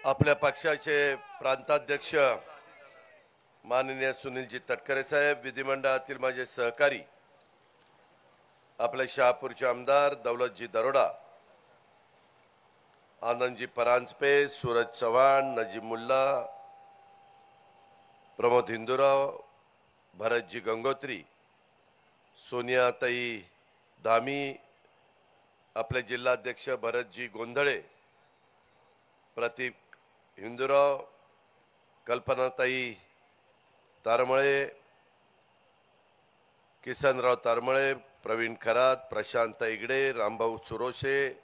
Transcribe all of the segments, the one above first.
आपल्या पक्षाचे प्रांताध्यक्ष माननीय सुनीलजी तटकरे साहेब, विधिमंडळातील माझे सहकारी आपले शहापूरचे आमदार दौलतजी दरोडा, आनंदजी परांजपे, सूरज चव्हाण, नजीम मुल्ला, प्रमोद हिंदूराव, भरतजी गंगोत्री, सोनियाताई धामी, आपले जिल्हाध्यक्ष भरतजी गोंधळे, प्रतीक हिंदूराव, कल्पनाताई तारमळे, किसनराव तारमळे, प्रवीण खरात, प्रशांत इगडे, रामभाऊ सुरोशे,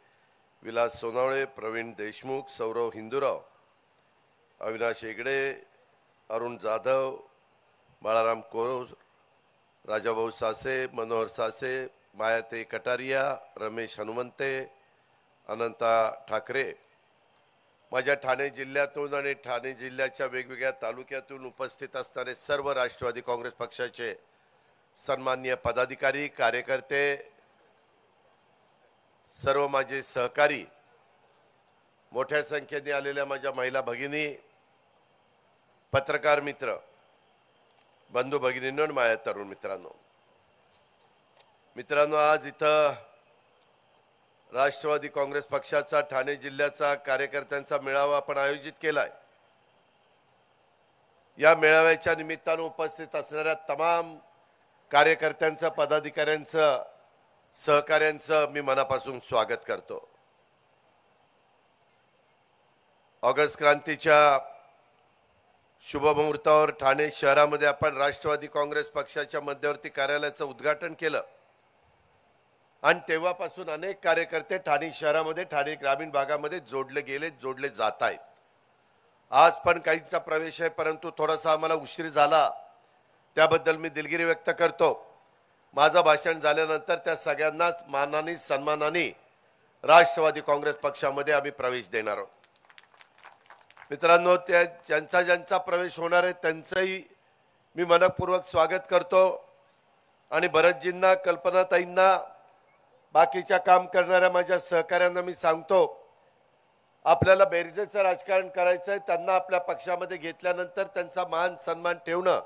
विलास सोनावळे, प्रवीण देशमुख, सौरव हिंदूराव, अविनाश इगडे, अरुण जाधव, बाळाराम कोरोज, राजाभाऊ सासे, मनोहर सासे, मायाते कटारिया, रमेश हनुमंते, अनंता ठाकरे, माझ्या ठाणे जिल्ह्यातून आणि ठाणे जिल्ह्याच्या वेगवेगळ्या तालुक्यातून उपस्थित असणारे सर्व राष्ट्रवादी काँग्रेस पक्षाचे सन्माननीय पदाधिकारी, कार्यकर्ते, सर्व माझे सहकारी, मोठ्या संख्येने आलेल्या माझ्या महिला भगिनी, पत्रकार मित्र, बंधू भगिनींनो आणि माझ्या तरुण मित्रांनो, आज इथं राष्ट्रवादी काँग्रेस पक्षाचा ठाणे जिल्ह्याचा कार्यकर्त्यांचा मेळावा आपण आयोजित केलाय। या मेळाव्याच्या निमित्ताने उपस्थित असणाऱ्या तमाम कार्यकर्त्यांचं, पदाधिकाऱ्यांचं, सहकाऱ्यांचं मी मनापासून स्वागत करतो। ऑगस्ट क्रांतीच्या शुभमुहूर्तावर ठाणे शहरामध्ये आपण राष्ट्रवादी काँग्रेस पक्षाच्या मध्यवर्ती कार्यालयाचं उद्घाटन केलं आणि तेव्हापासून अनेक कार्यकर्ते ठाणे शहरामध्ये, ठाणे ग्रामीण भागामध्ये जोडले जात आहेत। आज पण काहींचा प्रवेश आहे, परंतु थोडासा आम्हाला उशीर झाला, त्याबद्दल मी दिलगिरी व्यक्त करतो। माझं भाषण झाल्यानंतर त्या सगळ्यांनाच मानाने सन्मानाने राष्ट्रवादी काँग्रेस पक्षामध्ये आम्ही प्रवेश देणार आहोत। मित्रांनो, त्या ज्यांचा प्रवेश होणार आहे त्यांचंही मी मनपूर्वक स्वागत करतो आणि भरतजींना, कल्पनाताईंना, बाकीच्या काम करणाऱ्या माझ्या सहकाऱ्यांना मी सांगतो, आपल्याला बेरजेचं राजकारण करायचं आहे। त्यांना आपल्या पक्षामध्ये घेतल्यानंतर त्यांचा मान सन्मान ठेवणं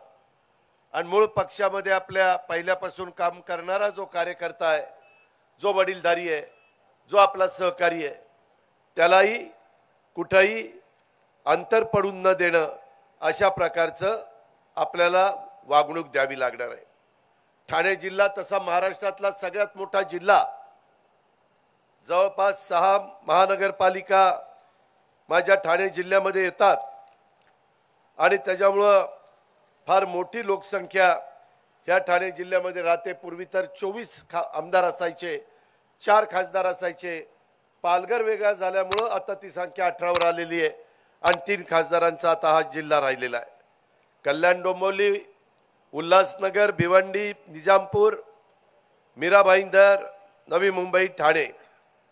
आणि मूळ पक्षामध्ये आपल्या पहिल्यापासून काम करणारा जो कार्यकर्ता आहे, जो वडीलधारी आहे, जो आपला सहकारी आहे, त्यालाही कुठेही अंतर पडून न देणं, अशा प्रकारचं आपल्याला वागणूक द्यावी लागणार आहे। ठाणे जिल्हा तसा महाराष्ट्रातला सगळ्यात मोठा जिल्हा, जवळपास 6 महानगरपालिका माझ्या ठाणे जिल्ह्यामध्ये येतात आणि त्याच्यामुळं फार मोठी लोकसंख्या ह्या ठाणे जिल्ह्यामध्ये राहते। पूर्वी तर 24 आमदार असायचे, 4 खासदार असायचे। पालघर वेगळा झाल्यामुळं आता ती संख्या 18वर आलेली आहे आणि 3 खासदारांचा आता हा जिल्हा राहिलेला आहे। कल्याण, डोंबिवली, उल्हासनगर, भिवंडी, निजामपूर, मीरा भाईंदर, नवी मुंबई, ठाणे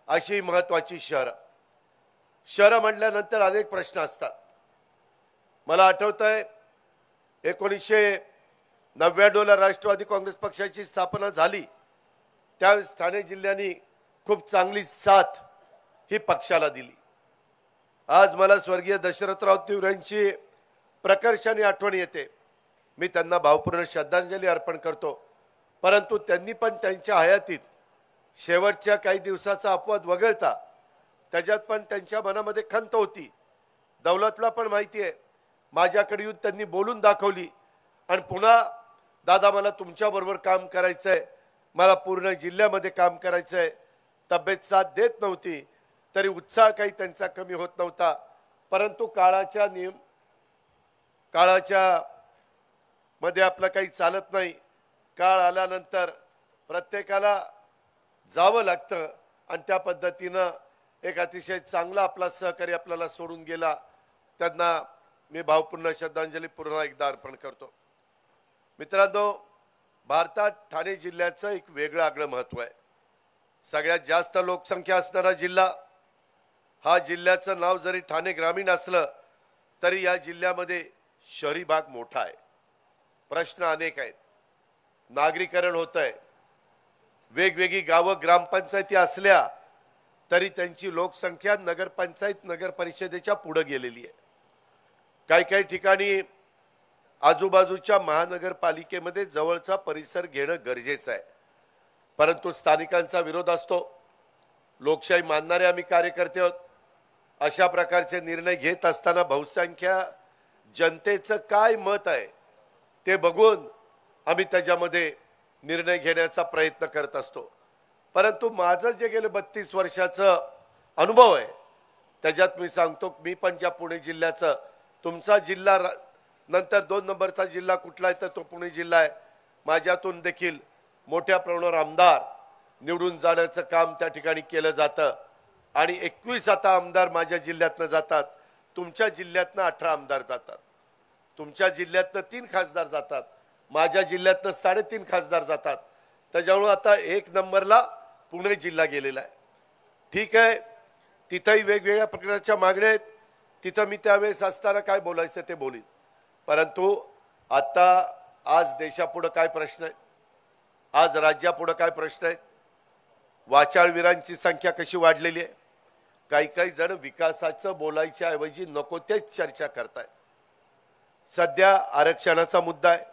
अशी महत्त्वाची शहरं म्हटल्यानंतर अनेक प्रश्न असतात। मला आठवतंय 1999 ला राष्ट्रवादी काँग्रेस पक्षाची स्थापना झाली, त्यावेळेस ठाणे जिल्ह्याने खूप चांगली साथ ही पक्षाला दिली। आज मला स्वर्गीय दशरथराव तिवरे यांची प्रकर्षाने आठवण येते। मी त्यांना भावपूर्ण श्रद्धांजली अर्पण करतो, परंतु त्यांनी पण त्यांच्या हयातीत शेवटच्या काही दिवसाचा अपवाद वगळता त्याच्यात पण त्यांच्या मनामध्ये खंत होती। दौलतला पण माहिती आहे, माझ्याकडे येऊन त्यांनी बोलून दाखवली आणि पुन्हा दादा मला तुमच्याबरोबर काम करायचं आहे, मला पूर्ण जिल्ह्यामध्ये काम करायचं आहे। तब्येत साथ देत नव्हती तरी उत्साह काही त्यांचा कमी होत नव्हता, परंतु काळाच्या मध्ये आपलं काही चालत नाही। काळ आल्यानंतर प्रत्येकाला जावं लागतं आणि त्या पद्धतीनं एक अतिशय चांगला आपला सहकारी आपल्याला सोडून गेला, त्यांना मी भावपूर्ण श्रद्धांजली पुन्हा एकदा अर्पण करतो। मित्रांनो, भारतात ठाणे जिल्ह्याचं एक वेगळं आगळं महत्त्व आहे। सगळ्यात जास्त लोकसंख्या असणारा जिल्हा, हा जिल्ह्याचं नाव जरी ठाणे ग्रामीण असलं तरी या जिल्ह्यामध्ये शहरी भाग मोठा आहे। प्रश्न अनेक आहेत, नागरीकरण होत आहे, वेगवेगळी गावं ग्रामपंचायती असल्या तरी त्यांची लोकसंख्या नगरपंचायत नगर परिषदेच्या पुढे गेलेली आहे। काही काही ठिकाणी आजूबाजूच्या महानगरपालिकेमध्ये जवळचा परिसर घेणं गरजेचं आहे, परंतु स्थानिकांचा विरोध असतो। लोकशाही मानणारे आम्ही कार्यकर्ते आहोत। अशा प्रकारचे निर्णय घेत असताना बहुसंख्य जनतेचं काय मत आहे ते बघून आम्ही त्याच्यामध्ये निर्णय घेण्याचा प्रयत्न करत असतो। परंतु माझं जे गेले 32 वर्षाचं अनुभव आहे त्याच्यात मी सांगतो, मी पण ज्या पुणे जिल्ह्याचं, तुमचा जिल्हा नंतर 2 नंबरचा जिल्हा कुठला आहे तर तो पुणे जिल्हा आहे। माझ्यातून देखील मोठ्या प्रमाणावर आमदार निवडून जाण्याचं काम त्या ठिकाणी केलं जातं आणि 21 आता आमदार माझ्या जिल्ह्यातनं जातात। तुमच्या जिल्ह्यातनं 18 आमदार जातात, तुमच्या जिल्ह्यातनं 3 खासदार जातात, माझ्या जिल्ह्यातनं 3.5 खासदार जातात। त्याच्यामुळे आता 1 नंबरला पुणे जिल्हा गेलेला आहे। ठीक आहे, तिथेही वेगवेगळ्या प्रकारच्या मागण्या आहेत, तिथं मी त्यावेळेस असताना काय बोलायचं ते बोलीन। परंतु आता आज देशापुढे काय प्रश्न आहे, आज राज्यापुढे काय प्रश्न आहे, वाचाळवीरांची संख्या कशी वाढलेली आहे। काही काही जण विकासाचं बोलायच्या ऐवजी नको तेच चर्चा करतायत। सध्या आरक्षणाचा मुद्दा आहे,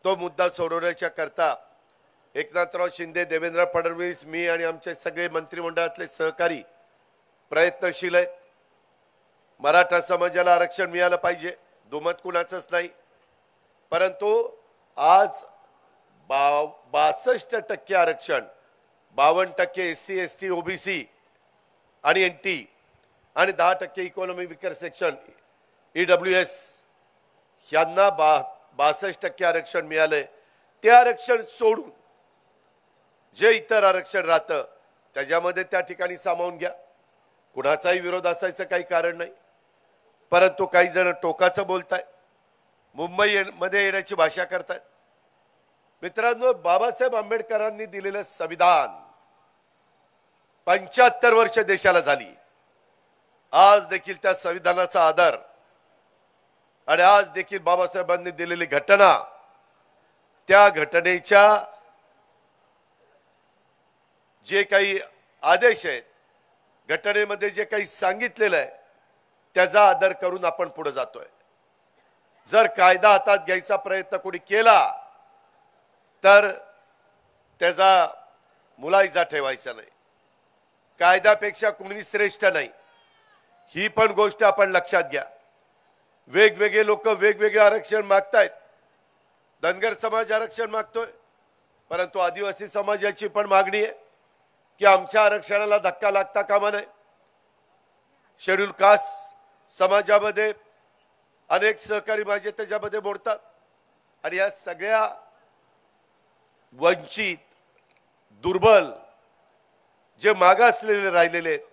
तो मुद्दा सोडवण्याच्या करता एकनाथराव शिंदे, देवेंद्र फडणवीस, मी आणि आमचे सगळे मंत्रिमंडळातले सहकारी प्रयत्नशील आहेत। मराठा समाजाला आरक्षण मिळालं पाहिजे, दुमत कुणाचंच नाही। परंतु आज 62% आरक्षण, 52% SC ST OBC आणि NT आणि 10% इकॉनॉमी विकर सेक्शन EWS यांना 62% आरक्षण मिळाले। ते आरक्षण सोडून जे इतर आरक्षण राहतं त्याच्यामध्ये त्या ठिकाणी सामावून घ्या, कुणाचाही विरोध असायचं काही कारण नाही। परंतु काही जण टोकाचं बोलताय, मुंबई मध्ये येण्याची भाषा करतायत। मित्रांनो, बाबासाहेब आंबेडकरांनी दिलेलं संविधान 75 वर्ष देशाला झाली। आज देखील त्या संविधानाचा आदर आणि आज देखील बाबासाहेबांनी दिलेली घटना, त्या घटनेच्या जे काही आदेश आहेत, घटनेमध्ये जे काही सांगितलेलं आहे त्याचा आदर करून आपण पुढे जातोय। जर कायदा हातात घ्यायचा प्रयत्न कोणी केला तर त्याचा मुलायजा ठेवायचा नाही। कायद्यापेक्षा कोणी श्रेष्ठ नाही, ही पण गोष्ट आपण लक्षात घ्या। वेगवेगळे लोक वेगवेगळे आरक्षण मागतायत। धनगर समाज आरक्षण मागतोय, परंतु आदिवासी समाजाची पण मागणी आहे की आमच्या आरक्षणाला धक्का लागता कामा नये। शेड्यूल कास्ट समाजामध्ये अनेक सहकारी माझे त्याच्यामध्ये मोडतात आणि या सगळ्या वंचित, दुर्बल, जे मागासलेले राहिलेले आहेत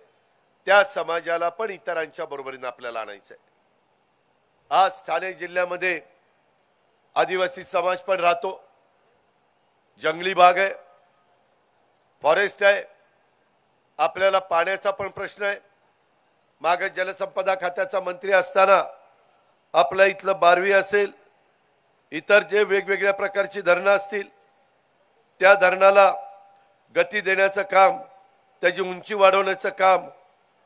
त्या समाजाला पण इतरांच्या बरोबरीने आपल्याला आणायचं आहे। आज ठाणे जिल्ह्यामध्ये आदिवासी समाज पण राहतो, जंगली भाग आहे, फॉरेस्ट आहे, आपल्याला पाण्याचा पण प्रश्न आहे। मागे जलसंपदा खात्याचा मंत्री असताना आपल्या इथलं 12 असेल, इतर जे वेगवेगळ्या प्रकारची धरणं असतील त्या धरणाला गती देण्याचं काम, त्याची उंची वाढवण्याचं काम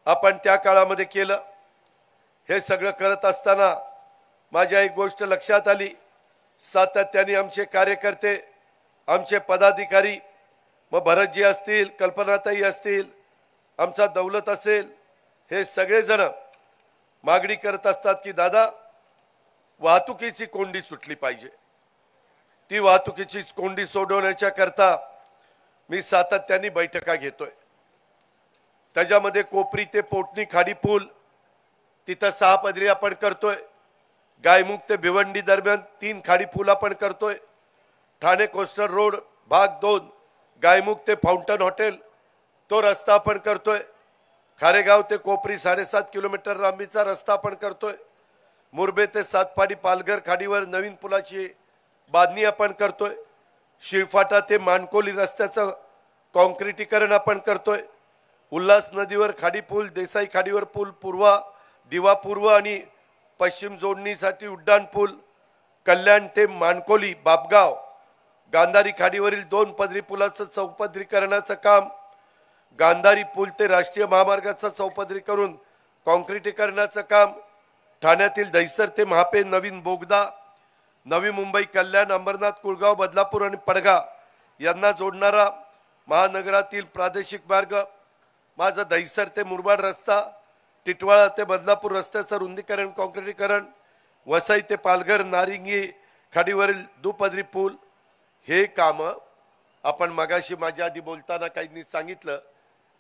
आपण त्या काळामध्ये केलं। हे सगळं करत असताना माझ्या एक गोष्ट लक्षात आली, सातत्याने आमचे कार्यकर्ते, आमचे पदाधिकारी, मग भरतजी असतील, कल्पनाताई असतील, आमचा दौलत असेल, हे सगळे जण मागणी करत असतात की दादा वाहतुकीची कोंडी सुटली पाहिजे। ती वाहतुकीची कोंडी सोडवण्याच्या करता मी सातत्याने बैठका घेतोय। त्याच्यामध्ये कोपरी ते पोटणी खाडी पूल तिथं 6 पदरी आपण करतोय। गायमुख ते भिवंडी दरम्यान 3 खाडी पूल आपण करतोय। ठाणे कोस्टल रोड भाग 2 गायमुख ते फाउंटन हॉटेल तो रस्ता आपण करतोय। खारेगाव ते कोपरी 7.5 किलोमीटर लांबीचा रस्ता आपण करतोय। मुरबे ते सातपाडी पालघर खाडीवर नवीन पुलाची बांधणी आपण करतोय। शिळफाटा ते मानकोली रस्त्याचं कॉन्क्रिटीकरण आपण करतोय। उल्हास नदीवर खाडी पूल, देसाई खाडीवर पूल, दिवा पूर्व आणि पश्चिम जोडणीसाठी उड्डाण पूल, कल्याण ते मानकोली बापगाव गांधारी खाडीवरील 2 पदरी पुलाचं चौपदरीकरणाचं काम, गांधारी पूल ते राष्ट्रीय महामार्गाचा चौपदरीकरण काँक्रिटीकरणाचं काम, ठाण्यातील दहिसर ते महापे नवीन बोगदा, नवी मुंबई कल्याण अंबरनाथ कुळगाव बदलापूर आणि पडगा यांना जोडणारा महानगरातील प्रादेशिक मार्ग, माझा दहिसर ते मुरबाड रस्ता, टिटवाळा ते बदलापूर रस्त्याचं रुंदीकरण काँक्रिटीकरण, वसई ते पालघर नारिंगी खाडीवरील दुपदरी पूल, हे काम आपण मगाशी माझ्या आधी बोलताना काहींनी सांगितलं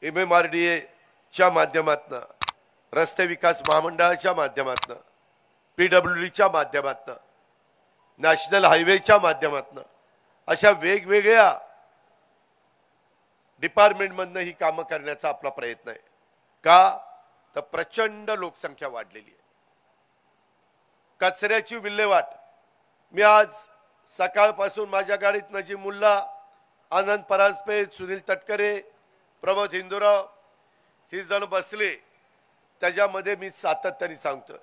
MMRDA च्या माध्यमातून, रस्ते विकास महामंडळाच्या माध्यमातून, PWDच्या माध्यमातून, नॅशनल हायवेच्या माध्यमातून, अशा वेगवेगळ्या डिपार्टमेंटमधनं ही कामं करण्याचा आपला प्रयत्न आहे. का तर प्रचंड लोकसंख्या वाढलेली आहे. कचऱ्याची विल्हेवाट, मी आज सकाळपासून माझ्या गाडीत नजीमुल्ला, आनंद परांजपे, सुनील तटकरे, प्रमोद हिंदूराव ही जण बसले. त्याच्यामध्ये मी सातत्याने सांगतोय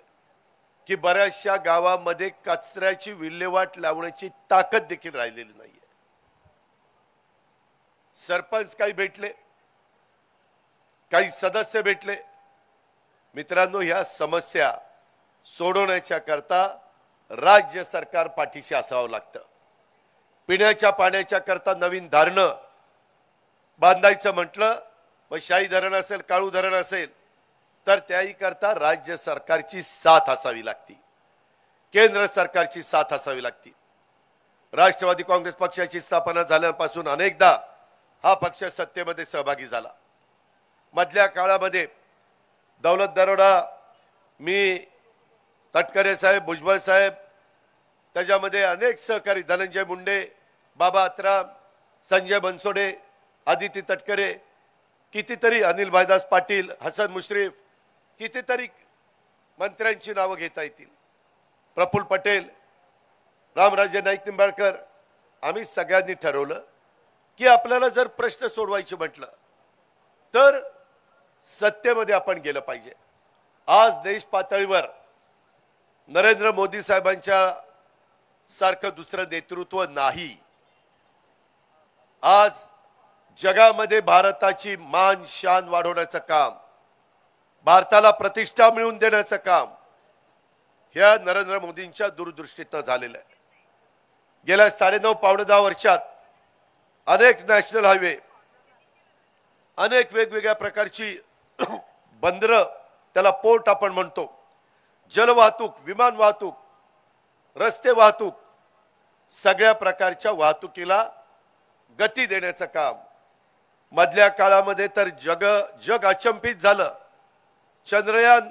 की बऱ्याचशा गावामध्ये कचऱ्याची विल्हेवाट लावण्याची ताकद देखील राहिलेली नाहीये. सरपंच काही भेटले, काही सदस्य भेटले. मित्रांनो, ह्या समस्या सोडवण्याच्या करता राज्य सरकार पाठीशी असावं लागतं. पिण्याच्या पाण्याच्या करता नवीन धरणं बांधायचं म्हटलं, मग शाही धरण असेल, काळू धरण असेल, तर त्याही करता राज्य सरकारची साथ असावी लागती, केंद्र सरकारची साथ असावी लागती. राष्ट्रवादी काँग्रेस पक्षाची स्थापना झाल्यापासून अनेकदा हा पक्ष सत्तेमध्ये सहभागी झाला. मधल्या काळामध्ये दौलत दरोडा, मी, तटकरे साहेब, भुजबळ साहेब, त्याच्यामध्ये अनेक सहकारी, धनंजय मुंडे, बाबा अत्राम, संजय बनसोडे, आदिती तटकरे, कितीतरी, अनिल भाईदास पाटील, हसन मुश्रीफ, कितीतरी मंत्र्यांची नावं घेता येतील, प्रफुल्ल पटेल, रामराजे नाईक निंबाळकर. आम्ही सगळ्यांनी ठरवलं की आपल्याला जर प्रश्न सोडवायचे म्हटलं तर सत्तेमध्ये आपण गेलं पाहिजे. आज देश पातळीवर नरेंद्र मोदी साहेबांच्या सारखं दुसरं नेतृत्व नाही. आज जगामध्ये भारताची मान शान वाढवण्याचं काम, भारताला प्रतिष्ठा मिळवून देण्याचं काम ह्या नरेंद्र मोदींच्या दूरदृष्टीतनं झालेलं आहे. गेल्या 9.5 पावणे 10 वर्षात अनेक नॅशनल हायवे, अनेक वेगवेगळ्या प्रकारची बंदरं, त्याला पोर्ट आपण म्हणतो, जलवाहतूक, विमान वाहतूक, रस्ते वाहतूक, सगळ्या प्रकारच्या वाहतुकीला गती देण्याचं काम. मधल्या काळामध्ये तर जग अचंबित झालं. चंद्रयान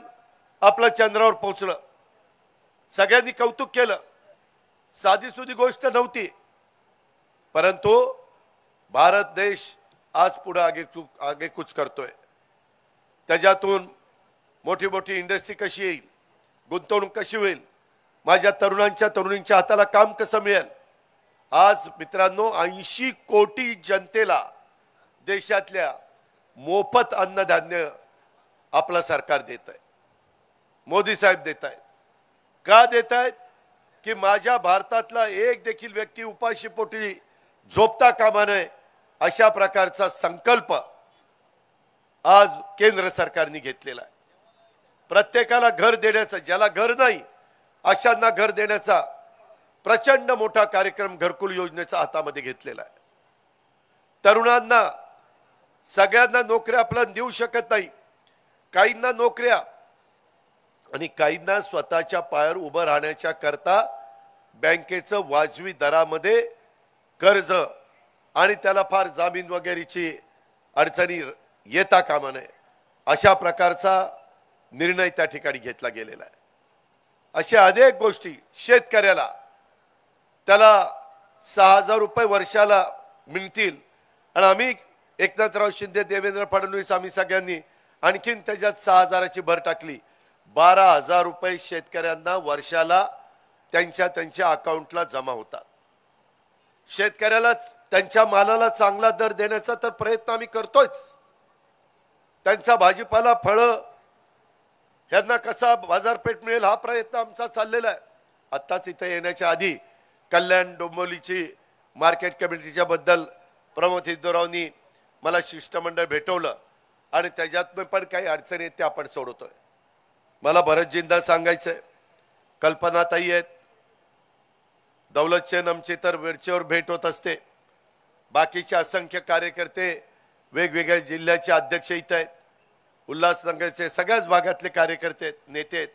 आपलं चंद्रावर पोहोचलं, सगळ्यांनी कौतुक केलं. साधी सुधी गोष्ट नव्हती, परंतु भारत देश आज पुढे आगेकूच करतोय. त्याच्यातून मोठी मोठी इंडस्ट्री कशी येईल, गुंतवणूक कशी होईल, माझ्या तरुणींच्या हाताला काम कसं मिळेल. आज मित्रांनो 80 कोटी जनतेला देशातल्या मोफत अन्नधान्य आपलं सरकार देत आहे, मोदी साहेब देत आहेत. का देत आहेत की माझ्या भारतातला एक देखील व्यक्ती उपाशीपोटी झोपता कामा नये, अशा प्रकारचा संकल्प आज केंद्र सरकारने घेतलेला आहे. प्रत्येकाला घर देण्याचा, ज्याला घर नाही अशांना घर देण्याचा प्रचंड मोठा कार्यक्रम घरकुल योजनेचा हातामध्ये घेतलेला आहे. तरुणांना, सगळ्यांना नोकऱ्या आपण देऊ शकत नाही. काहींना नोकऱ्या आणि काहींना स्वतःच्या पायावर उभं राहण्याच्या करता बँकेचं वाजवी दरामध्ये कर्ज आणि त्याला फार जामीन वगैरेची अडचणी येता कामा नये, अशा प्रकारचा निर्णय त्या ठिकाणी घेतला गेलेला आहे. अशा अनेक गोष्टी, शेतकऱ्याला त्याला 6,000 रुपये वर्षाला मिळतील, आणि आम्ही एकनाथराव शिंदे, देवेंद्र फडणवीस, आम्ही सगळ्यांनी आणखीन त्याच्यात 6,000ची भर टाकली. 12,000 रुपये शेतकऱ्यांना वर्षाला त्यांच्या अकाउंटला जमा होतात. शेतकऱ्याला त्यांच्या मालाला चांगला दर देण्याचा तर प्रयत्न आम्ही करतोच. त्यांचा भाजीपाला, फळं ह्यांना कसा बाजारपेठ मिळेल हा प्रयत्न आमचा चाललेला आहे. आत्ताच इथे येण्याच्या आधी कल्याण डोंबिवलीची मार्केट कमिटीच्या बद्दल प्रमोद हिंदूरावनी मला शिष्टमंडळ भेटवलं आणि त्याच्यातनं पण काही अडचणी आहेत त्या आपण सोडवतोय. मला भरतजींना सांगायचंय, कल्पनाताई आहेत, दौलतचंद आमची तर वेळचेवर भेट होत असते, बाकीचे असंख्य कार्यकर्ते वेगवेगळ्या जिल्ह्याचे अध्यक्ष इथं आहेत, उल्हासनगरचे सगळ्याच भागातले कार्यकर्ते नेते आहेत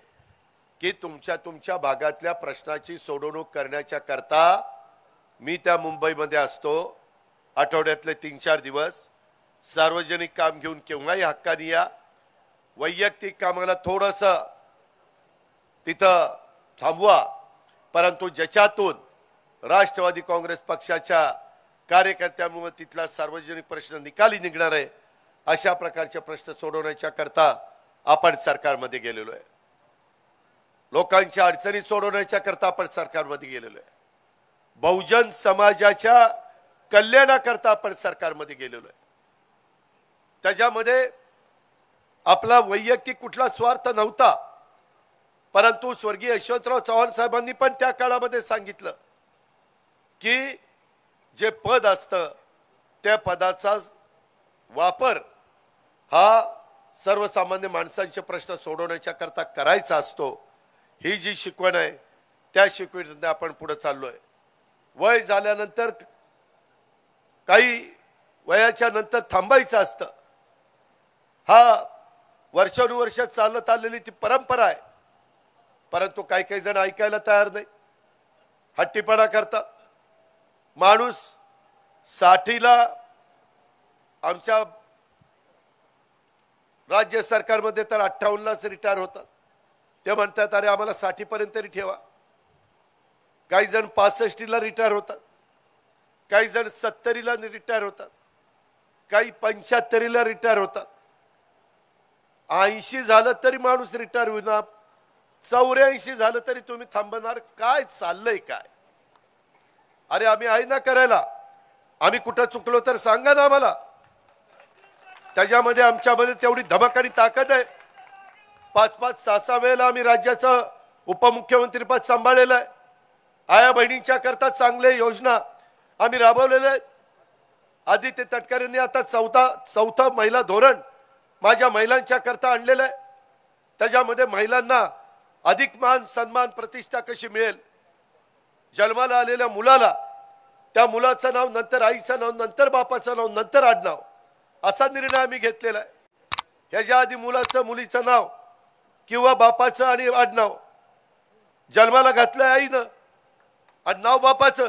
की तुमच्या भागातल्या प्रश्नाची सोडवणूक करण्याच्या करता मी त्या मुंबईमध्ये असतो. आठवड्यातले 3-4 दिवस सार्वजनिक काम घेऊन केव्हाही हक्काने या. वैयक्तिक कामाला थोडंसं तिथं थांबवा, परंतु ज्याच्यातून राष्ट्रवादी काँग्रेस पक्षाच्या कार्यकर्त्यांमुळे तिथला सार्वजनिक प्रश्न निकाली निघणार आहे अशा प्रकारचे प्रश्न सोडवण्याच्या करता आपण सरकारमध्ये गेलेलो आहे. लोकांच्या अडचणी सोडवण्याच्या करता आपण सरकारमध्ये गेलेलो आहे. बहुजन समाजाच्या कल्याणाकरता आपण सरकारमध्ये गेलेलो आहे. त्याच्यामध्ये आपला वैयक्तिक कुठला स्वार्थ नव्हता, परंतु स्वर्गीय यशवंतराव चव्हाण साहेबांनी पण त्या काळामध्ये सांगितलं की जे पद असतं त्या पदाचा वापर हा सर्वसामान्य माणसांचे प्रश्न सोडवण्याच्या करता करायचा असतो. ही जी शिकवण आहे त्या शिकवणीने आपण पुढे चाललोय. वय झाल्यानंतर काही वयाच्या नंतर थांबायचं असतं. हा वर्षानुवर्ष चालत आलेली ती परंपरा आहे, परंतु काही काही जण ऐकायला तयार नाही, हट्टीपणा करतात. माणूस 60ला आमच्या राज्य सरकारमध्ये तर 58लाच रिटायर होतात. ते म्हणतात अरे आम्हाला 60 पर्यंत तरी ठेवा. काही जण 65ला रिटायर होतात, काही जण 70ला रिटायर होतात, काही 75ला रिटायर होतात. 80 झालं तरी माणूस रिटायर होणार, 84 झालं तरी तुम्ही थांबणार. काय चाललंय काय? अरे आम्ही आहे ना करायला. आम्ही कुठं चुकलो तर सांगा ना आम्हाला. त्याच्यामध्ये आमच्यामध्ये तेवढी धमक आणि ताकद आहे. 5-5, 6-6 वेळेला आम्ही राज्याचं उपमुख्यमंत्री पद सांभाळलेलं आहे. आया बहिणींच्या करता चांगले योजना आम्ही राबवलेल्या आहेत. आदित्य तटकरेंनी आता चौथं महिला धोरण माझ्या महिलांच्या करता आणलेलं आहे. त्याच्यामध्ये महिलांना अधिक मान सन्मान प्रतिष्ठा कशी मिळेल, जन्माला आलेल्या मुलाला त्या मुलाचं नाव नंतर आईचं नाव नंतर बापाचं नाव नंतर आडनाव असा निर्णय आम्ही घेतलेला आहे. ह्याच्या आधी मुलाचं मुलीचं नाव किंवा बापाचं आणि आडनाव जन्माला घातलं आईनं आणि नाव बापाचं.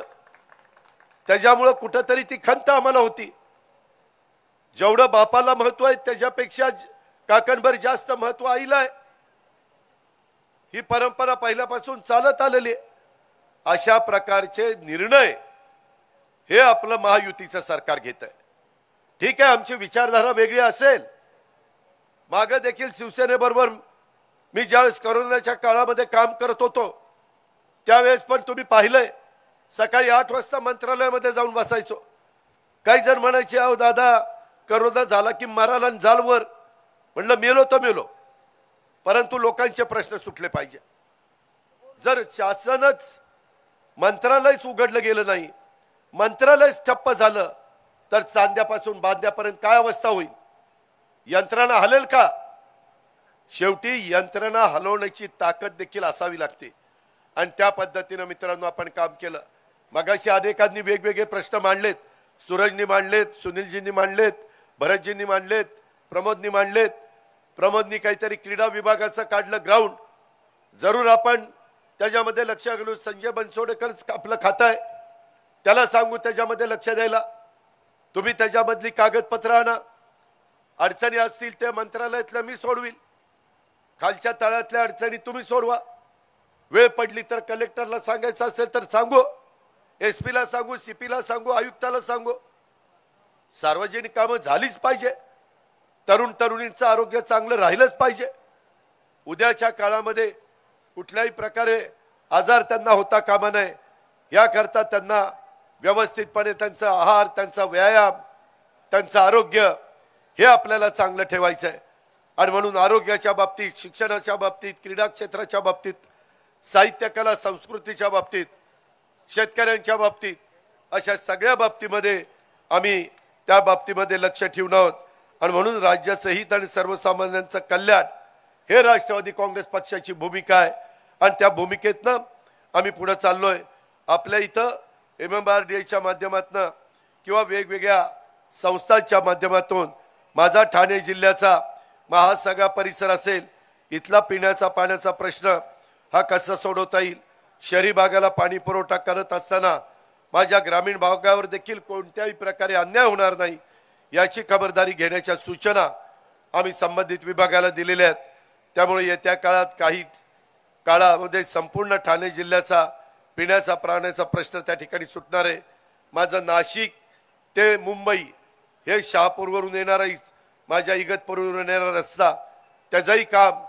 त्याच्यामुळं कुठंतरी ती खंत आम्हाला होती. जेवढं बापाला महत्व आहे त्याच्यापेक्षा काकणभर जास्त महत्व आईला आहे. ही परंपरा पहिल्यापासून चालत आलेली आहे. अशा प्रकारचे निर्णय हे आपलं महायुतीचं सरकार घेत आहे. ठीक आहे, आमची विचारधारा वेगळी असेल. मागे देखील शिवसेनेबरोबर मी ज्यावेळेस कोरोनाच्या काळामध्ये काम करत होतो त्यावेळेस पण तुम्ही पाहिलंय, सकाळी 8 वाजता मंत्रालयामध्ये जाऊन बसायचो. काही जण म्हणायचे अहो दादा कोरोना झाला की मराला जालवर. म्हणलं मेलो तर मेलो, परंतु लोकांचे प्रश्न सुटले पाहिजे. जर शासनच मंत्रालयच उघडलं गेलं नाही, मंत्रालयच ठप्प झालं तर चांद्यापासून बांध्यापर्यंत काय अवस्था होईल? यंत्रणा हलेल का? शेवटी यंत्रणा हलवण्याची ताकद देखील असावी लागते आणि त्या पद्धतीने मित्रांनो आपण काम केलं. मगाशी अनेकांनी वेगवेगळे प्रश्न मांडलेत. सूरजनी मांडलेत, सुनीलजींनी मांडलेत, भरतजींनी मांडलेत, प्रमोदनी मांडलेत. प्रमोदनी काहीतरी क्रीडा विभागाचं काढलं ग्राउंड, जरूर आपण त्याच्यामध्ये लक्ष घालू. संजय बनसोडेकर आपलं खातं आहे, त्याला सांगू त्याच्यामध्ये लक्ष द्यायला. तुम्ही त्याच्यामधली कागदपत्र आणा. अडचणी असतील ते मंत्रालयातल्या मी सोडविल. खालच्या तळातल्या अडचणी तुम्ही सोडवा. वेळ पडली तर कलेक्टरला सांगायचं असेल तर सांगू, एसपीला सांगू, सीपीला सांगू, आयुक्ताला सांगू. सार्वजनिक कामं झालीच पाहिजे. तरुण तरुणींचं आरोग्य चांगलं राहिलंच पाहिजे. उद्याच्या काळामध्ये कुठल्याही प्रकारे आजार त्यांना होता कामा नये याकरता त्यांना व्यवस्थितपणे त्यांचा आहार, त्यांचा व्यायाम, त्यांचं आरोग्य हे आपल्याला चांगलं ठेवायचं आहे. आणि म्हणून आरोग्याच्या बाबतीत, शिक्षणाच्या बाबतीत, क्रीडा क्षेत्राच्या बाबतीत, साहित्य कला संस्कृतीच्या बाबतीत, शेतकऱ्यांच्या बाबतीत, अशा सगळ्या बाबतीमध्ये आम्ही त्या बाबतीमध्ये लक्ष ठेवून आहोत आणि म्हणून राज्याचं हित आणि सर्वसामान्यांचं कल्याण हे राष्ट्रवादी काँग्रेस पक्षाची भूमिका आहे आणि त्या भूमिकेतनं आम्ही पुढे चाललोय। आपल्या इथं MMRDAच्या माध्यमातून किंवा वेगवेगळ्या संस्थांच्या माध्यमातून माझा ठाणे जिल्ह्याचा हा सगळा परिसर असेल, इथला पिण्याचा पाण्याचा प्रश्न हा कसा सोडवता येईल, शहरी भागाला पाणी पुरवठा करत असताना माझ्या ग्रामीण भागावर देखील कोणत्याही प्रकारे अन्याय होणार नाही याची खबरदारी घेण्याच्या सूचना आम्ही संबंधित विभागाला दिलेल्या आहेत। त्यामुळे येत्या काळात काही काळामध्ये संपूर्ण ठाणे जिल्ह्याचा पिण्याचा पाण्याचा प्रश्न त्या ठिकाणी सुटणार आहे। माझं नाशिक ते मुंबई हे शहापूरवरून येणारा माझ्या इगतपुरवरून येणारा रस्ता त्याचंही काम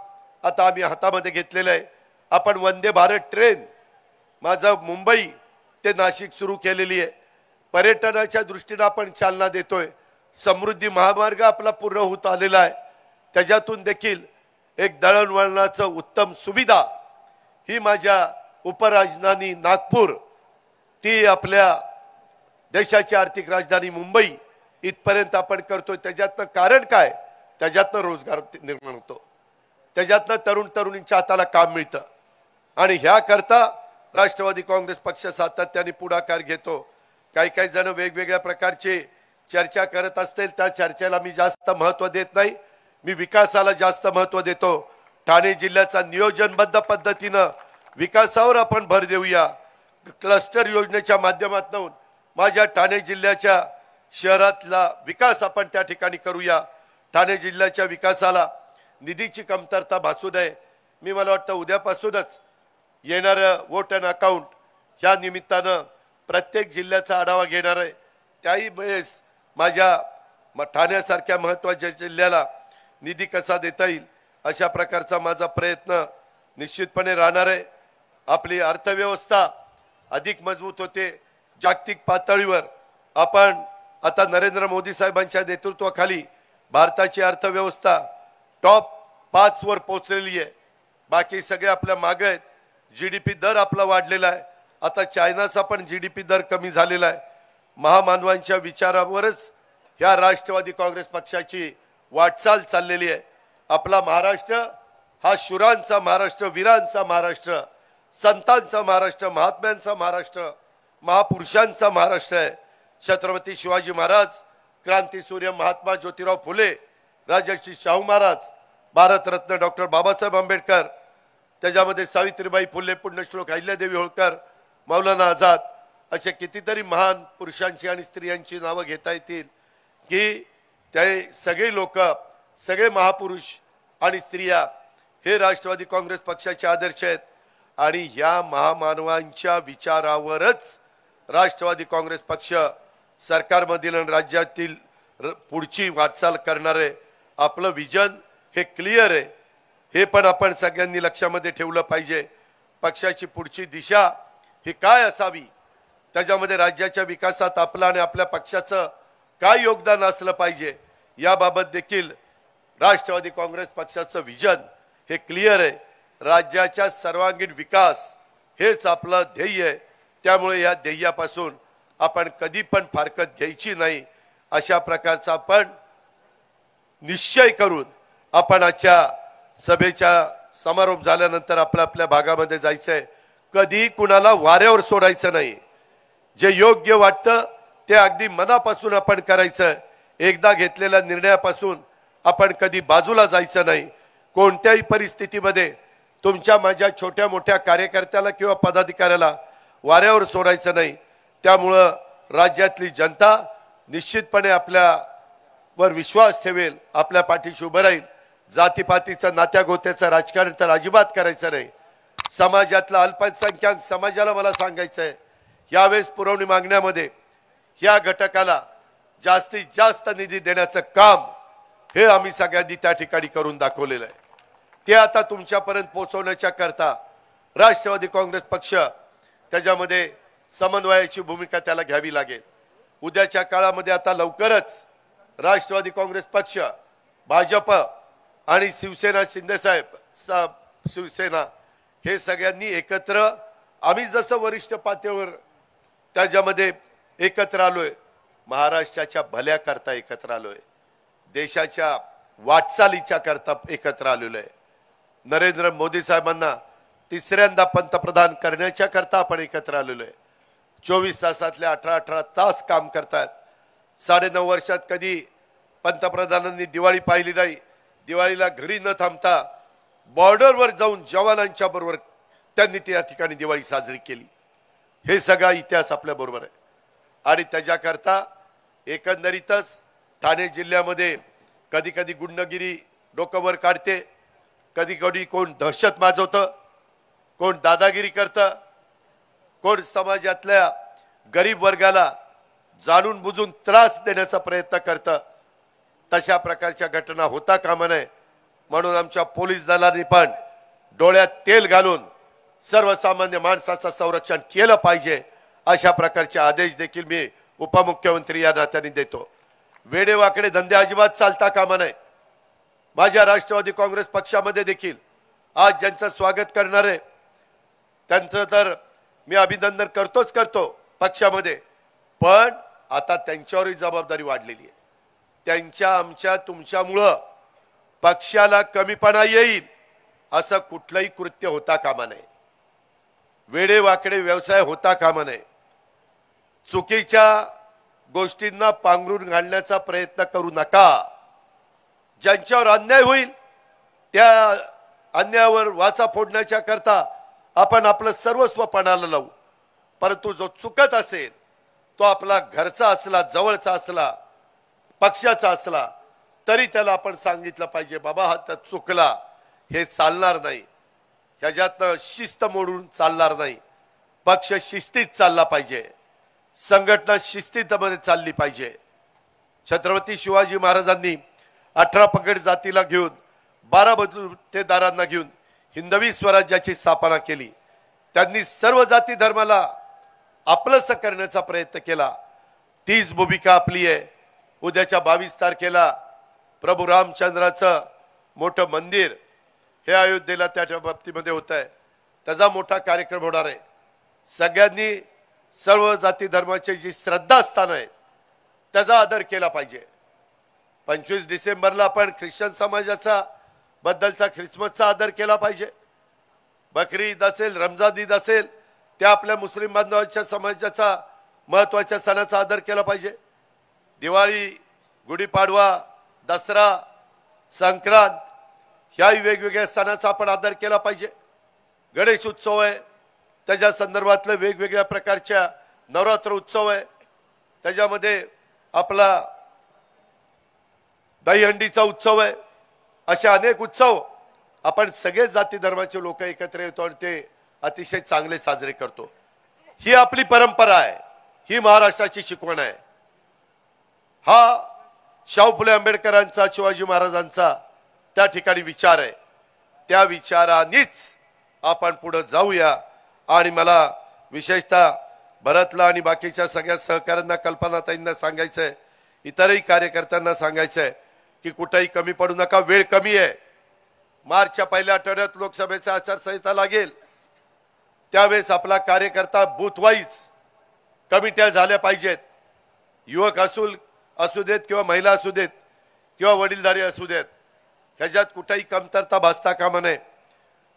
आता आम्ही हातामध्ये घेतलेलं आहे। आपण वंदे भारत ट्रेन माझं मुंबई ते नाशिक सुरू केलेली आहे। पर्यटनाच्या दृष्टीने आपण चालना देतोय। समृद्धी महामार्ग आपला पूर्ण होत आलेला आहे, त्याच्यातून देखील एक दळणवळणाचं उत्तम सुविधा ही माझ्या उपराजधानी नागपूर ती आपल्या देशाची आर्थिक राजधानी मुंबई इथपर्यंत आपण करतोय। त्याच्यातनं कारण काय, त्याच्यातनं रोजगार निर्माण होतो, त्याच्यातनं तरुण तरुणींच्या हाताला काम मिळतं आणि ह्या करता राष्ट्रवादी काँग्रेस पक्ष सातत्याने पुढाकार घेतो। काही काही जण वेगवेगळ्या प्रकारचे चर्चा करत असतील, त्या चर्चेला मी जास्त महत्त्व देत नाही, मी विकासाला जास्त महत्त्व देतो। ठाणे जिल्ह्याचा नियोजनबद्ध पद्धतीनं विकासावर आपण भर देऊया। क्लस्टर योजनेच्या माध्यमातून माझ्या ठाणे जिल्ह्याच्या शहरातला विकास आपण त्या ठिकाणी करूया। ठाणे जिल्ह्याच्या विकासाला निधीची कमतरता भासू नये। मला वाटतं उद्यापासूनच येणारं वोट अँड अकाउंट ह्या निमित्तानं प्रत्येक जिल्ह्याचा आढावा घेणार आहे। त्याही वेळेस माझ्या ठाण्यासारख्या महत्त्वाच्या जिल्ह्याला निधी कसा देता येईल अशा प्रकारचा माझा प्रयत्न निश्चितपणे राहणार आहे। आपली अर्थव्यवस्था अधिक मजबूत होते। जागतिक पातळीवर आपण आता नरेंद्र मोदी साहेबांच्या नेतृत्वाखाली भारताची अर्थव्यवस्था टॉप 5 वर पोहोचलेली आहे। बाकी सगळे आपल्या मागे आहेत। GDP दर आपला वाढलेला आहे। आता चायनाचा पण GDP दर कमी झालेला आहे। महामानवांच्या विचारावरच ह्या राष्ट्रवादी काँग्रेस पक्षाची वाटचाल चाललेली आहे। आपला महाराष्ट्र हा शूरांचा महाराष्ट्र, वीरांचा महाराष्ट्र, संतांचा महाराष्ट्र, महात्म्यांचा महाराष्ट्र, महापुरुषांचा महाराष्ट्र आहे। छत्रपती शिवाजी महाराज, क्रांतीसूर्य महात्मा ज्योतिराव फुले, राजर्षी शाहू महाराज, भारतरत्न डॉक्टर बाबासाहेब आंबेडकर, त्याच्यामध्ये सावित्रीबाई फुले, पुण्यश्लोक अहिल्यादेवी होळकर, मौलाना आझाद असे कितीतरी महान पुरुषांची आणि स्त्रियांची नावं घेता येतील की ते सगळे लोक, सगळे महापुरुष आणि स्त्रिया हे राष्ट्रवादी काँग्रेस पक्षाचे आदर्श आहेत आणि ह्या महामानवांच्या विचारावरच राष्ट्रवादी काँग्रेस पक्ष सरकारमधील आणि राज्यातील पुढची वाटचाल करणार आहे। आपलं विजन हे क्लिअर आहे, हे पण आपण सगळ्यांनी लक्षामध्ये ठेवलं पाहिजे। पक्षाची पुढची दिशा ही काय असावी, त्याच्यामध्ये राज्याच्या विकासात आपलं आणि आपल्या पक्षाचं काय योगदान असलं पाहिजे याबाबत देखील राष्ट्रवादी काँग्रेस पक्षाचं विजन हे क्लिअर आहे। राज्याचा सर्वांगीण विकास हेच आपलं ध्येय आहे। त्यामुळे या ध्येयापासून आपण कधी पण फारकत घ्यायची नाही अशा प्रकारचा आपण निश्चय करून आपण आजच्या सभेच्या समारोप झाल्यानंतर आपल्या भागामध्ये जायचंय। कधी कुणाला वाऱ्यावर सोडायचं नाही। जे योग्य वाटतं ते अगदी मनापासून आपण करायचं। एकदा घेतलेल्या निर्णयापासून आपण कधी बाजूला जायचं नाही। कोणत्याही परिस्थितीमध्ये तुमच्या माझ्या छोट्या मोठ्या कार्यकर्त्याला किंवा पदाधिकाऱ्याला वाऱ्यावर सोडायचं नाही। त्यामुळं राज्यातली जनता निश्चितपणे आपल्यावर विश्वास ठेवेल, आपल्या पाठीशी उभं राहील। जातीपातीचं नात्यागोत्याचं राजकारण तर अजिबात करायचं नाही। समाजातला अल्पसंख्याक समाजाला मला सांगायचं आहे, यावेळेस पुरवणी मागण्यामध्ये ह्या घटकाला जास्तीत जास्त निधी देण्याचं काम हे आम्ही सगळ्यांनी त्या ठिकाणी करून दाखवलेलं आहे। ते आता तुमच्यापर्यंत पोहोचवण्याच्या करता राष्ट्रवादी काँग्रेस पक्ष त्याच्यामध्ये समन्वयाची भूमिका त्याला घ्यावी लागेल। उद्याच्या काळामध्ये आता लवकरच राष्ट्रवादी काँग्रेस पक्ष, भाजप आणि शिवसेना, शिंदेसाहेब शिवसेना हे सगळ्यांनी एकत्र आम्ही जसं वरिष्ठ पातळीवर त्याच्यामध्ये एकत्र आलोय महाराष्ट्राच्या भल्या करता एकत्र आलोय, देशाच्या वाटचालीच्या करता एकत्र आलेलो आहे। नरेंद्र मोदी साहेबांना तिसऱ्यांदा पंतप्रधान करण्याच्या करता आपण एकत्र आलेलो आहे। 24 तासातले 18-18 तास काम करतात। 9.5 वर्षात कधी पंतप्रधानांनी दिवाळी पाहिली नाही। दिवाळीला घरी न थांबता बॉर्डरवर जाऊन जवानांच्या बरोबर त्यांनी त्या ठिकाणी दिवाळी साजरी केली। हे सगळा इतिहास आपल्या बरोबर आहे आणि त्याच्याकरता एकंदरीतच ठाणे जिल्ह्यामध्ये कधी कधी गुंडगिरी डोकंवर काढते, कधी कधी कोण दहशत माजवतं, कोण दादागिरी करतं, कोण समाजातल्या गरीब वर्गाला जाणून बुजून त्रास देण्याचा प्रयत्न करतं। तशा प्रकारच्या घटना होता कामा नये म्हणून आमच्या पोलीस दलाने पण डोळ्यात तेल घालून सर्वसामान्य माणसाचं संरक्षण केलं पाहिजे अशा प्रकारचे आदेश देखील मी उपमुख्यमंत्री या नात्याने देतो। वेडेवाकडे धंदे अजिबात चालता कामा नये। माझ्या राष्ट्रवादी काँग्रेस पक्षामध्ये देखील आज ज्यांचं स्वागत करणार आहे त्यांचं तर मी अभिनंदन करतो पक्षामध्ये, पण आता त्यांच्यावरही जबाबदारी वाढलेली आहे। त्यांच्या आमच्या तुमच्यामुळं पक्षाला कमीपणा येईल असं कुठलंही कृत्य होता कामा नये। वेडेवाकडे व्यवसाय होता कामा नये। चुकीच्या गोष्टींना पांघरून घालण्याचा प्रयत्न करू नका। ज्यांच्यावर अन्याय होईल त्या अन्यायावर वाचा फोडण्याच्या करता आपण आपलं सर्वस्व पणाला लावू, परंतु जो चुकत असेल तो आपला घरचा असला, जवळचा असला, पक्षाचा असला तरी त्याला आपण सांगितलं पाहिजे, बाबा हा तर चुकला, हे चालणार नाही, ह्याच्यातनं शिस्त मोडून चालणार नाही। पक्ष शिस्तीत चालला पाहिजे, संघटना शिस्तीमध्ये चालली पाहिजे। छत्रपती शिवाजी महाराजांनी 18 पगड जातीला घेऊन 12 बलुतेदारांना घेऊन हिंदवी स्वराज्याची स्थापना केली। त्यांनी सर्व जाती धर्माला आपलंसं करण्याचा प्रयत्न केला। तीच भूमिका आपली आहे। उद्याच्या 22 तारखेला प्रभू रामचंद्राचं मोठं मंदिर हे अयोध्येला त्या बाबतीमध्ये होत आहे, त्याचा मोठा कार्यक्रम होणार आहे। सगळ्यांनी सर्व जाती धर्माचे जी श्रद्धास्थान आहे त्याचा आदर केला पाहिजे। 25 डिसेंबरला आपण ख्रिश्चन समाजाचा बद्दलचा ख्रिसमसचा आदर केला पाहिजे। बकरी ईद असेल, रमजान ईद असेल, त्या आपल्या मुस्लिम बांधवांच्या समाजाचा महत्त्वाच्या सणाचा आदर केला पाहिजे। दिवाळी, गुढीपाडवा, दसरा, संक्रांत ह्याही वेगवेगळ्या सणाचा आपण आदर केला पाहिजे। गणेश उत्सव आहे, त्याच्या संदर्भातले वेगवेगळ्या प्रकारच्या नवरात्र उत्सव आहे, त्याच्यामध्ये आपला दहीहंडीचा उत्सव आहे। असे अनेक उत्सव आपण सगळे जाती धर्माचे लोक एकत्र येतो आणि ते अतिशय चांगले साजरे करतो। ही आपली परंपरा आहे, ही महाराष्ट्राची शिकवण आहे। हा शाहू फुले आंबेडकरांचा, शिवाजी महाराजांचा त्या ठिकाणी विचार आहे। त्या विचारानेच आपण पुढे जाऊया आणि मला विशेषतः भरतला आणि बाकीच्या सगळ्या सहकाऱ्यांना, कल्पनाताईंना सांगायचं आहे, इतरही कार्यकर्त्यांना सांगायचं आहे की कुठेही कमी पडू नका। वेळ कमी आहे। मार्चच्या पहिल्या आठवड्यात लोकसभेचा आचारसंहिता लागेल, त्यावेळेस आपला कार्यकर्ता बूथ वाईज कमिट्या झाल्या पाहिजेत। युवक असू देत किंवा महिला असू देत किंवा वडीलधारी असू देत, ह्याच्यात कुठेही कमतरता भासता कामा नये।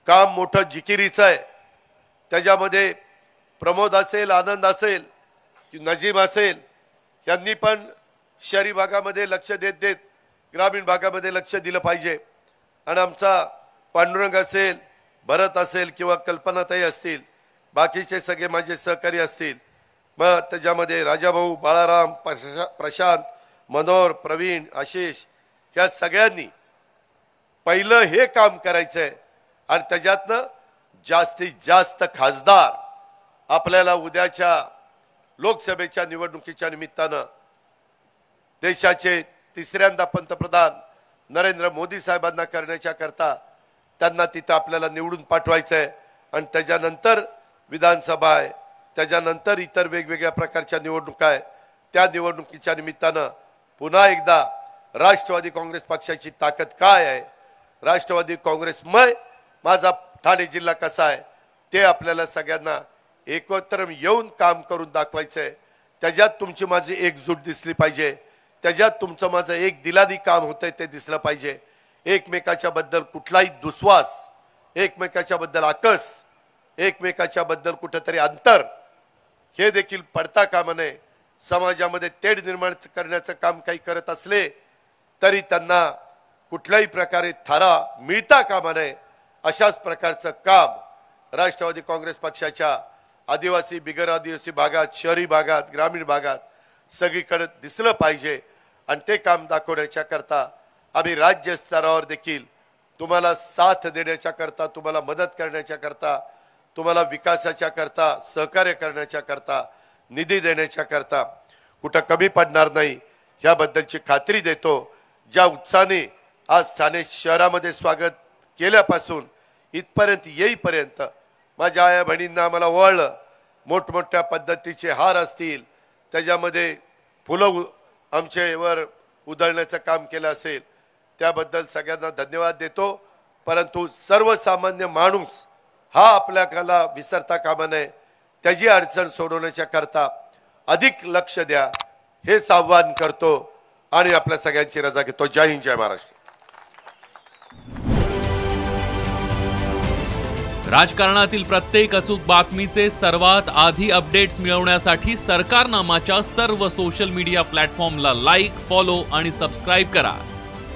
काम मोठं जिकिरीचं आहे, त्याच्यामध्ये प्रमोद असेल, आनंद असेल, नजीम असेल, यांनी पण शहरी भागामध्ये लक्ष देत ग्रामीण भागामध्ये लक्ष दिलं पाहिजे। आणि आमचा पांडुरंग असेल, भरत असेल किंवा कल्पनाताई असतील, बाकीचे सगळे माझे सहकारी असतील, मग त्याच्यामध्ये राजाभाऊ, बाळाराम, प्रशांत, मनोहर, प्रवीण, आशिष ह्या सगळ्यांनी पहिलं हे काम करायचंय आणि त्याच्यातनं जास्तीत जास्त खासदार आपल्याला उद्याच्या लोकसभेच्या निवडणुकीच्या निमित्तानं देशाचे तिसऱ्यांदा पंतप्रधान नरेंद्र मोदी साहेबांना करण्याच्या करता त्यांना तिथं आपल्याला निवडून पाठवायचं आहे। आणि त्याच्यानंतर विधानसभा आहे, त्याच्यानंतर इतर वेगवेगळ्या प्रकारच्या निवडणुका आहे। त्या निवडणुकीच्या निमित्तानं पुन्हा एकदा राष्ट्रवादी काँग्रेस पक्षाची ताकद काय आहे, राष्ट्रवादी काँग्रेसमय माझा ठाणे जिल्हा कसा आहे ते आपल्याला सगळ्यांना एकत्र येऊन काम करून दाखवायचं आहे। त्याच्यात तुमची माझी एकजूट दिसली पाहिजे, त्याच्यात तुमचं माझं एक दिलादी काम होतंय ते दिसलं पाहिजे. एकमेकाच्या बद्दल कुठलाही दुस्वास, एकमेकाच्या बद्दल आकस, एकमेकाच्या बद्दल कुठेतरी अंतर हे देखील पडता कामा नये. समाजामध्ये तेढ निर्माण करण्याचं काम काही करत असले तरी त्यांना कुठल्याही प्रकारे थारा मिळता कामा नये. अशाच प्रकारचं काम राष्ट्रवादी काँग्रेस पक्षाच्या आदिवासी, बिगर आदिवासी भागात, शहरी भागात, ग्रामीण भागात सगळीकडे दिसलं पाहिजे. आणि ते काम दाखवण्याच्या करता आम्ही राज्य स्तरावर देखील तुम्हाला साथ देण्याच्या करता, तुम्हाला मदत करण्याच्या करता, तुम्हाला विकासाच्या करता, सहकार्य करण्याच्या करता, निधी देण्याच्या करता कुठं कमी पडणार नाही याबद्दलची खात्री देतो. ज्या उत्साहाने आज ठाणे शहरामध्ये स्वागत केल्यापासून इथपर्यंत येईपर्यंत माझ्या आया बहिणींना आम्हाला ओळलं. मोठमोठ्या पद्धतीचे हार असतील, त्याच्यामध्ये फुलं आमचे वर उधळण्याचं काम केलं असेल, त्याबद्दल सगळ्यांना धन्यवाद देतो. परंतु सर्वसामान्य माणूस हा आपल्याला विसरता कामा नये. त्याची अडचण सोडवण्याच्या करता अधिक लक्ष द्या हेच आव्हान करतो आणि आपल्या सगळ्यांची रजा घेतो. जय हिंद, जय महाराष्ट्र. राजकारणातील प्रत्येक अचूक बातमीचे सर्वात आधी अपडेट्स मिळवण्यासाठी सरकारनामाच्या सर्व सोशल मीडिया प्लॅटफॉर्मला लाईक, फॉलो आणि सबस्क्राईब करा.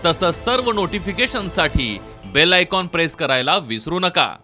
तसंच सर्व नोटिफिकेशनसाठी बेल आयकॉन प्रेस करायला विसरू नका.